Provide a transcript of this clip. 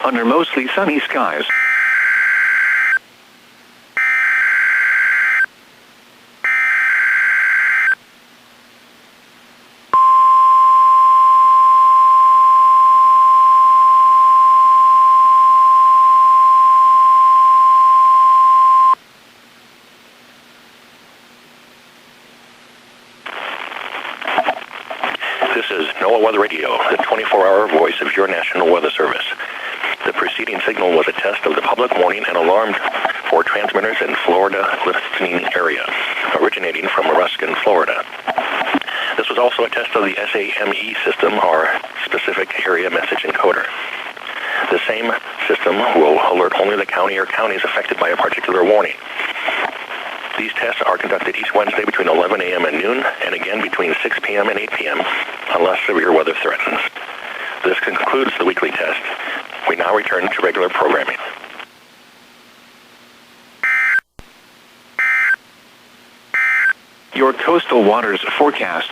under mostly sunny skies. This is NOAA Weather Radio, the 24-hour voice of your National Weather Service. The preceding signal was a test of the public warning and alarm for transmitters in Florida listening area, originating from Ruskin, Florida. This was also a test of the SAME system, or Specific Area Message Encoder. The same system will alert only the county or counties affected by a particular warning. These tests are conducted each Wednesday between 11 a.m. and noon, and again between 6 p.m. and 8 p.m., unless severe weather threatens. This concludes the weekly test. We now return to regular programming. Your coastal waters forecast.